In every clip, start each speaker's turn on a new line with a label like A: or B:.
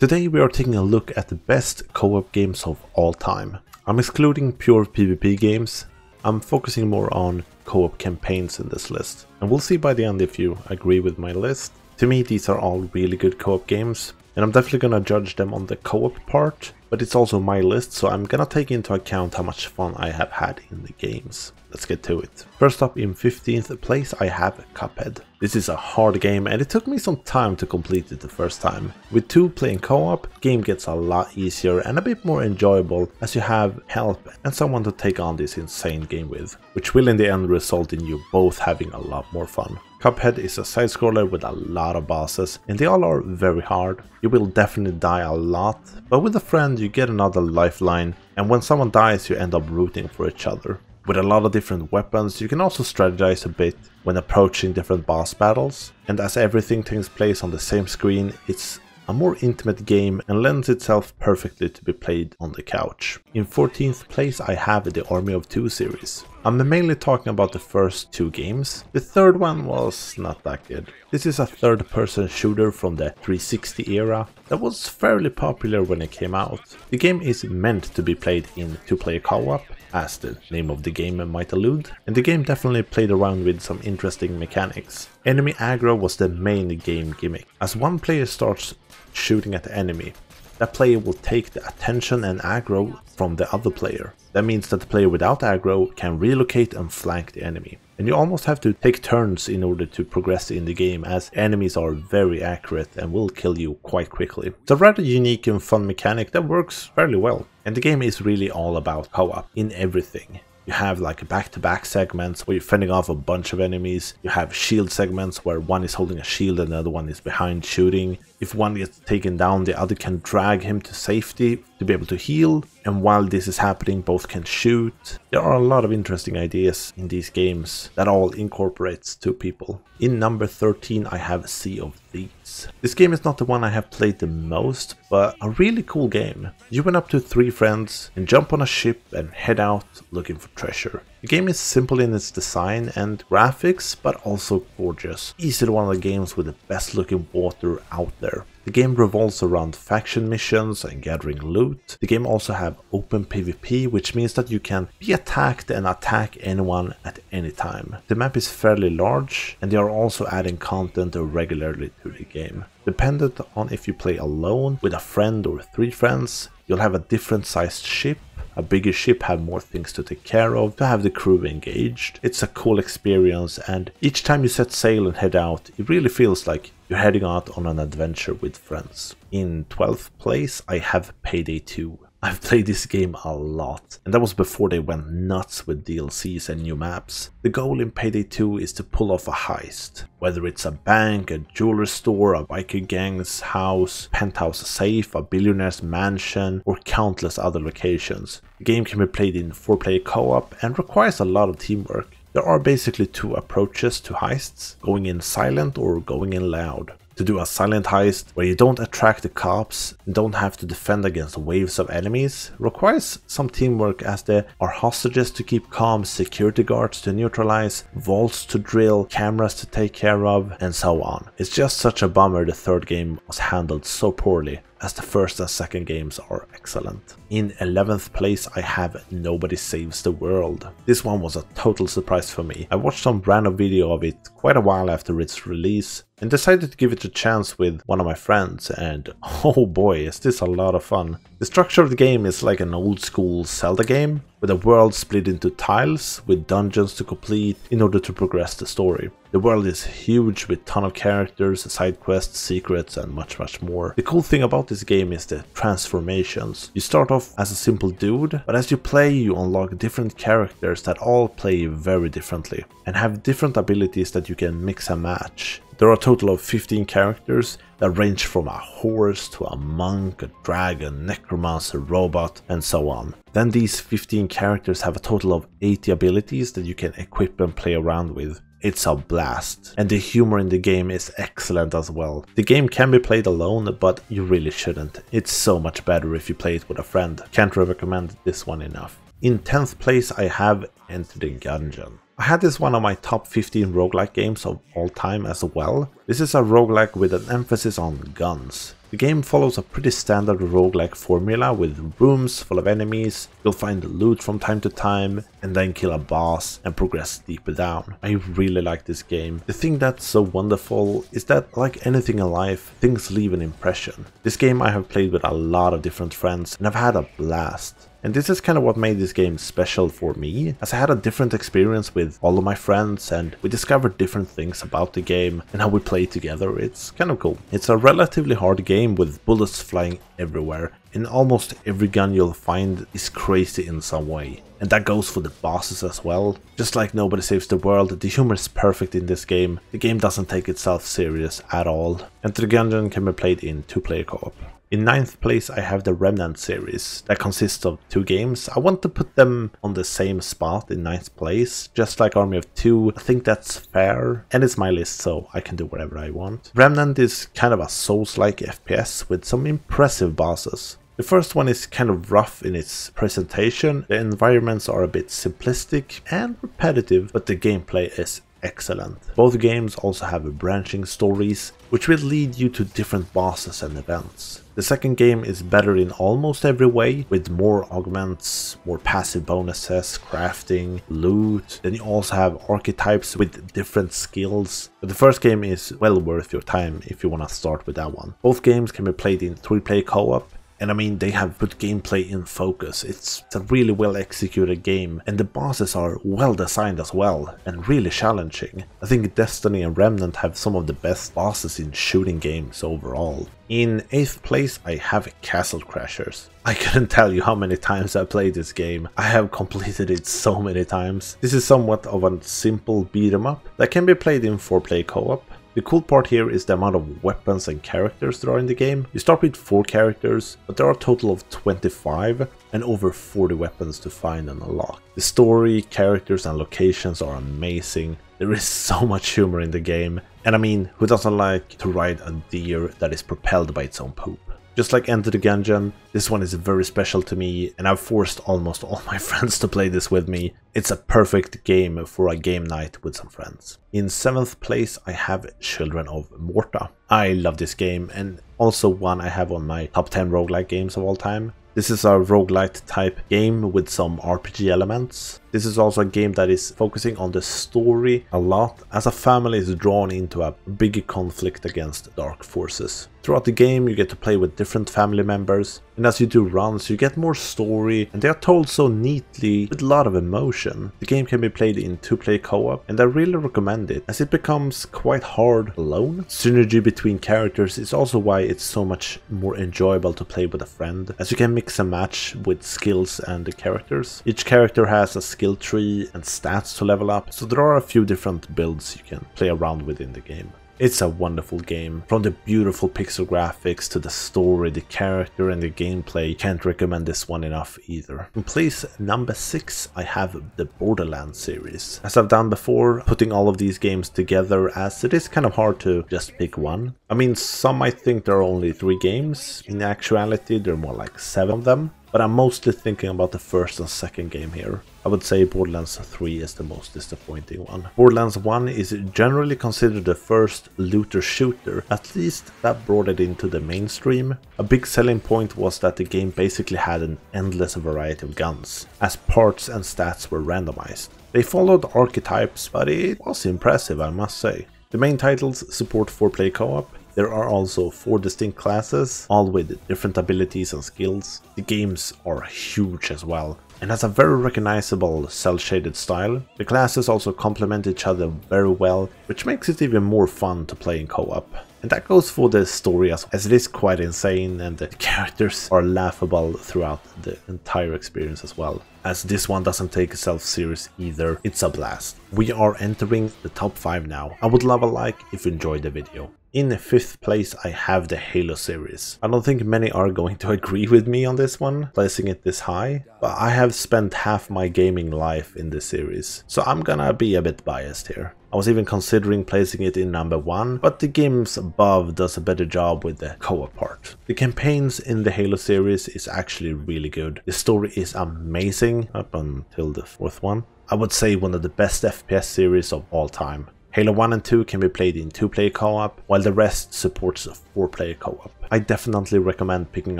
A: Today we are taking a look at the best co-op games of all time. I'm excluding pure PvP games. I'm focusing more on co-op campaigns in this list. And we'll see by the end if you agree with my list. To me, these are all really good co-op games, and I'm definitely gonna judge them on the co-op part, but it's also my list, so I'm gonna take into account how much fun I have had in the games. Let's get to it. First up, in 15th place I have Cuphead. This is a hard game and it took me some time to complete it the first time. With two playing co-op, the game gets a lot easier and a bit more enjoyable as you have help and someone to take on this insane game with, which will in the end result in you both having a lot more fun. Cuphead is a side-scroller with a lot of bosses and they all are very hard. You will definitely die a lot, but with a friend you get another lifeline, and when someone dies you end up rooting for each other. With a lot of different weapons, you can also strategize a bit when approaching different boss battles, and as everything takes place on the same screen, it's a more intimate game and lends itself perfectly to be played on the couch. In 14th place I have the Army of Two series. I'm mainly talking about the first two games. The third one was not that good. This is a third-person shooter from the 360 era that was fairly popular when it came out. The game is meant to be played in two-player co-op, as the name of the game might allude, and the game definitely played around with some interesting mechanics. Enemy aggro was the main game gimmick. As one player starts shooting at the enemy, that player will take the attention and aggro from the other player. That means that the player without aggro can relocate and flank the enemy. And you almost have to take turns in order to progress in the game, as enemies are very accurate and will kill you quite quickly. It's a rather unique and fun mechanic that works fairly well. And the game is really all about co-op in everything. You have like back-to-back segments where you're fending off a bunch of enemies. You have shield segments where one is holding a shield and the other one is behind shooting. If one gets taken down, the other can drag him to safety to be able to heal. And while this is happening, both can shoot. There are a lot of interesting ideas in these games that all incorporates two people. In number 13 I have Sea of Thieves. This game is not the one I have played the most, but a really cool game. You went up to 3 friends and jump on a ship and head out looking for treasure. The game is simple in its design and graphics, but also gorgeous. Easily one of the games with the best looking water out there. The game revolves around faction missions and gathering loot. The game also have open PvP, which means that you can be attacked and attack anyone at any time. The map is fairly large and they are also adding content regularly to the game. Dependent on if you play alone, with a friend or 3 friends, you'll have a different sized ship. A bigger ship have more things to take care of, to have the crew engaged. It's a cool experience, and each time you set sail and head out, it really feels like you're heading out on an adventure with friends. In 12th place I have Payday 2. I've played this game a lot, and that was before they went nuts with DLCs and new maps. The goal in Payday 2 is to pull off a heist. Whether it's a bank, a jewelry store, a biker gang's house, penthouse safe, a billionaire's mansion, or countless other locations. The game can be played in 4-player co-op and requires a lot of teamwork. There are basically 2 approaches to heists, going in silent or going in loud. To do a silent heist where you don't attract the cops and don't have to defend against waves of enemies requires some teamwork, as there are hostages to keep calm, security guards to neutralize, vaults to drill, cameras to take care of, and so on. It's just such a bummer the third game was handled so poorly, as the first and second games are excellent. In 11th place I have Nobody Saves the World. This one was a total surprise for me. I watched some random video of it quite a while after its release and decided to give it a chance with one of my friends, and oh boy, is this a lot of fun. The structure of the game is like an old school Zelda game, with a world split into tiles with dungeons to complete in order to progress the story. The world is huge with ton of characters, side quests, secrets and much more. The cool thing about this game is the transformations. You start off as a simple dude, but as you play you unlock different characters that all play very differently and have different abilities that you can mix and match. There are a total of 15 characters that range from a horse to a monk, a dragon, necromancer, robot, and so on. Then these 15 characters have a total of 80 abilities that you can equip and play around with. It's a blast, and the humor in the game is excellent as well. The game can be played alone, but you really shouldn't. It's so much better if you play it with a friend. Can't recommend this one enough. In 10th place I have Enter the Gungeon. I had this one of my top 15 roguelike games of all time as well. This is a roguelike with an emphasis on guns. The game follows a pretty standard roguelike formula with rooms full of enemies, you'll find loot from time to time, and then kill a boss and progress deeper down. I really like this game. The thing that's so wonderful is that, like anything in life, things leave an impression. This game I have played with a lot of different friends and I've had a blast. And this is kind of what made this game special for me, as I had a different experience with all of my friends and we discovered different things about the game and how we play together. It's kind of cool. It's a relatively hard game with bullets flying everywhere, and almost every gun you'll find is crazy in some way. And that goes for the bosses as well. Just like Nobody Saves the World, the humor is perfect in this game. The game doesn't take itself serious at all. Enter the Gungeon can be played in 2-player co-op. In 9th place I have the Remnant series, that consists of 2 games. I want to put them on the same spot in 9th place, just like Army of 2. I think that's fair, and it's my list so I can do whatever I want. Remnant is kind of a Souls-like FPS with some impressive bosses. The first one is kind of rough in its presentation, the environments are a bit simplistic and repetitive, but the gameplay is excellent. Both games also have branching stories, which will lead you to different bosses and events. The second game is better in almost every way, with more augments, more passive bonuses, crafting, loot. Then you also have archetypes with different skills. But the first game is well worth your time if you want to start with that one. Both games can be played in 3-player co-op. And I mean, they have put gameplay in focus. It's a really well executed game, and the bosses are well designed as well, and really challenging. I think Destiny and Remnant have some of the best bosses in shooting games overall. In 8th place I have Castle Crashers. I couldn't tell you how many times I played this game. I have completed it so many times. This is somewhat of a simple beat 'em up that can be played in 4-player co-op. The cool part here is the amount of weapons and characters there are in the game. You start with 4 characters, but there are a total of 25 and over 40 weapons to find and unlock. The story, characters and locations are amazing. There is so much humor in the game, and I mean, who doesn't like to ride a deer that is propelled by its own poop? Just like Enter the Gungeon, this one is very special to me, and I've forced almost all my friends to play this with me. It's a perfect game for a game night with some friends. In 7th place I have Children of Morta. I love this game, and also one I have on my top 10 roguelike games of all time. This is a roguelite type game with some RPG elements. This is also a game that is focusing on the story a lot, as a family is drawn into a big conflict against dark forces. Throughout the game you get to play with different family members, and as you do runs you get more story, and they are told so neatly with a lot of emotion. The game can be played in 2-player co-op, and I really recommend it, as it becomes quite hard alone. Synergy between characters is also why it's so much more enjoyable to play with a friend, as you can mix and match with skills and the characters. Each character has a skill tree and stats to level up, so there are a few different builds you can play around with in the game. It's a wonderful game. From the beautiful pixel graphics to the story, the character and the gameplay, can't recommend this one enough either. In place number 6 I have the Borderlands series. As I've done before, putting all of these games together, as it is kind of hard to just pick one. I mean, some might think there are only 3 games. In actuality there are more like 7 of them. But I'm mostly thinking about the first and second game here. I would say Borderlands 3 is the most disappointing one. Borderlands 1 is generally considered the first looter shooter, at least that brought it into the mainstream. A big selling point was that the game basically had an endless variety of guns, as parts and stats were randomized. They followed archetypes, but it was impressive, I must say. The main titles support 4-player co-op. There are also 4 distinct classes, all with different abilities and skills. The games are huge as well, and has a very recognizable cel-shaded style. The classes also complement each other very well, which makes it even more fun to play in co-op. And that goes for the story as it is quite insane, and the characters are laughable throughout the entire experience as well. As this one doesn't take itself serious either, it's a blast. We are entering the top 5 now. I would love a like if you enjoyed the video. In 5th place I have the Halo series. I don't think many are going to agree with me on this one, placing it this high, but I have spent half my gaming life in this series, so I'm gonna be a bit biased here. I was even considering placing it in number 1, but the games above does a better job with the co-op part. The campaigns in the Halo series is actually really good. The story is amazing up until the 4th one. I would say one of the best FPS series of all time. Halo 1 and 2 can be played in 2-player co-op, while the rest supports a 4-player co-op. I definitely recommend picking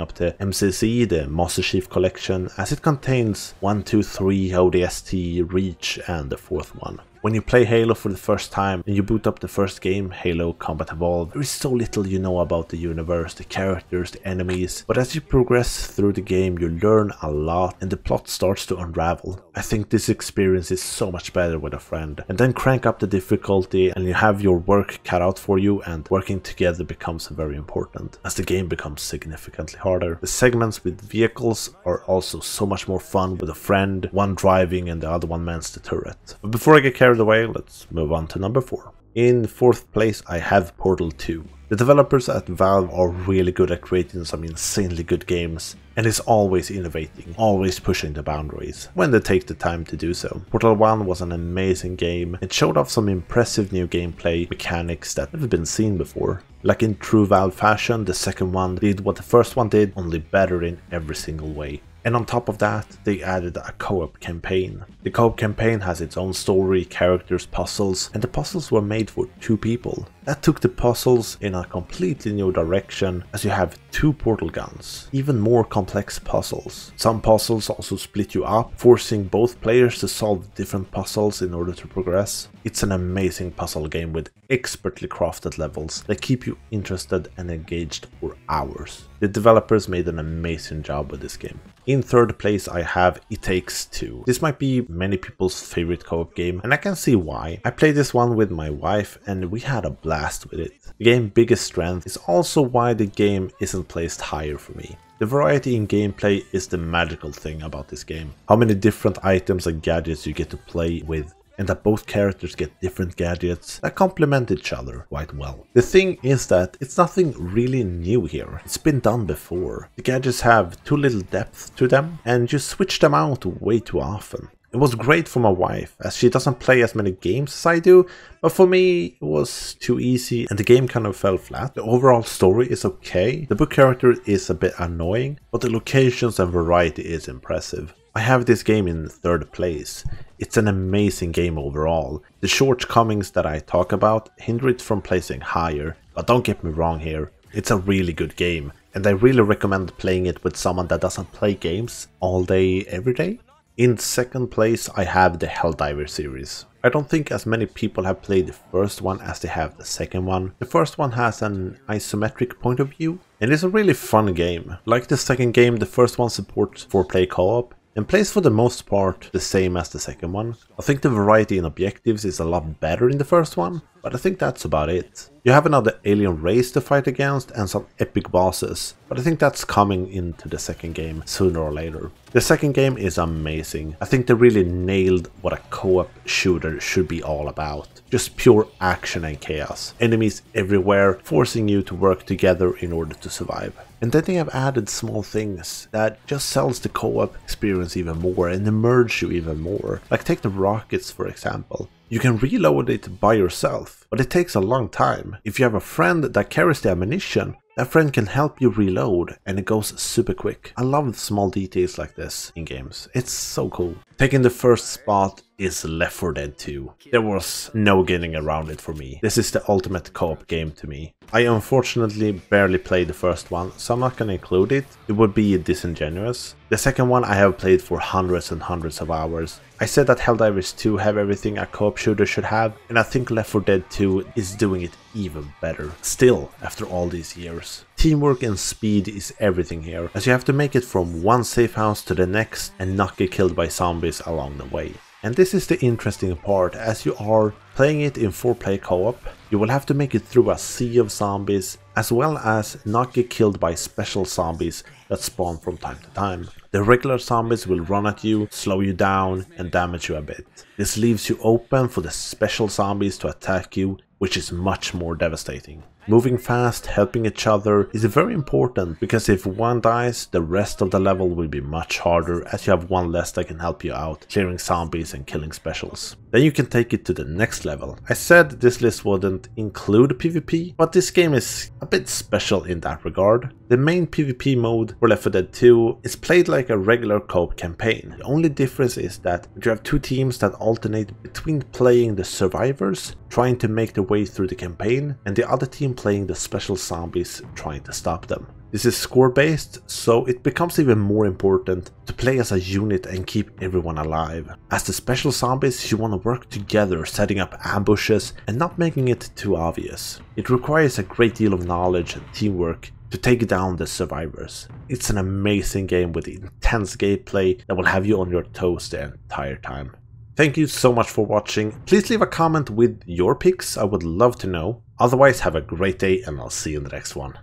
A: up the MCC, the Master Chief Collection, as it contains 1, 2, 3, ODST, Reach and the 4th one. When you play Halo for the first time and you boot up the first game, Halo Combat Evolved, there is so little you know about the universe, the characters, the enemies, but as you progress through the game you learn a lot and the plot starts to unravel. I think this experience is so much better with a friend. And then crank up the difficulty and you have your work cut out for you, and working together becomes very important as the game becomes significantly harder. The segments with vehicles are also so much more fun with a friend, one driving and the other one mans the turret. But before I get carried away, let's move on to number 4. In 4th place I have Portal 2. The developers at Valve are really good at creating some insanely good games, and is always innovating, always pushing the boundaries, when they take the time to do so. Portal 1 was an amazing game. It showed off some impressive new gameplay mechanics that never been seen before. Like in true Valve fashion, the second one did what the first one did, only better in every single way. And on top of that, they added a co-op campaign. The co-op campaign has its own story, characters, puzzles, and the puzzles were made for 2 people. That took the puzzles in a completely new direction, as you have 2 portal guns, even more complex puzzles. Some puzzles also split you up, forcing both players to solve different puzzles in order to progress. It's an amazing puzzle game with expertly crafted levels that keep you interested and engaged for hours. The developers made an amazing job with this game. In 3rd place I have It Takes Two. This might be many people's favorite co-op game, and I can see why. I played this one with my wife and we had a blast with it. The game's biggest strength is also why the game isn't placed higher for me. The variety in gameplay is the magical thing about this game. How many different items and gadgets you get to play with, and that both characters get different gadgets that complement each other quite well. The thing is that it's nothing really new here. It's been done before. The gadgets have too little depth to them, and you switch them out way too often. It was great for my wife, as she doesn't play as many games as I do, but for me it was too easy and the game kind of fell flat. The overall story is okay, the book character is a bit annoying, but the locations and variety is impressive. I have this game in 3rd place. It's an amazing game overall. The shortcomings that I talk about hinder it from placing higher, but don't get me wrong here. It's a really good game, and I really recommend playing it with someone that doesn't play games all day, every day. In 2nd place I have the Helldiver series. I don't think as many people have played the first one as they have the second one. The first one has an isometric point of view, and it's a really fun game. Like the second game, the first one supports 4-player co-op, and plays for the most part the same as the second one. I think the variety in objectives is a lot better in the first one, but I think that's about it. You have another alien race to fight against and some epic bosses, but I think that's coming into the second game sooner or later. The second game is amazing. I think they really nailed what a co-op shooter should be all about. Just pure action and chaos. Enemies everywhere, forcing you to work together in order to survive. And then they have added small things that just sells the co-op experience even more and immerse you even more. Like take the rockets for example. You can reload it by yourself, but it takes a long time. If you have a friend that carries the ammunition, that friend can help you reload and it goes super quick. I love small details like this in games. It's so cool. Taking the first spot is Left 4 Dead 2. There was no getting around it for me. This is the ultimate co-op game to me. I unfortunately barely played the first one, so I'm not gonna include it. It would be disingenuous. The second one I have played for hundreds and hundreds of hours. I said that Helldivers 2 have everything a co-op shooter should have, and I think Left 4 Dead 2 is doing it even better. Still, after all these years. Teamwork and speed is everything here, as you have to make it from one safe house to the next and not get killed by zombies along the way. And this is the interesting part, as you are playing it in 4-player co-op, you will have to make it through a sea of zombies, as well as not get killed by special zombies that spawn from time to time. The regular zombies will run at you, slow you down and damage you a bit. This leaves you open for the special zombies to attack you, which is much more devastating. Moving fast, helping each other is very important, because if one dies, the rest of the level will be much harder, as you have one less that can help you out, clearing zombies and killing specials. Then you can take it to the next level. I said this list wouldn't include PvP, but this game is a bit special in that regard. The main PvP mode for Left 4 Dead 2 is played like a regular co-op campaign. The only difference is that you have two teams that alternate between playing the survivors, trying to make their way through the campaign, and the other team playing the special zombies, trying to stop them. This is score based, so it becomes even more important to play as a unit and keep everyone alive. As the special zombies, you want to work together, setting up ambushes and not making it too obvious. It requires a great deal of knowledge and teamwork to take down the survivors. It's an amazing game with intense gameplay that will have you on your toes the entire time. Thank you so much for watching. Please leave a comment with your picks, I would love to know. Otherwise, have a great day and I'll see you in the next one.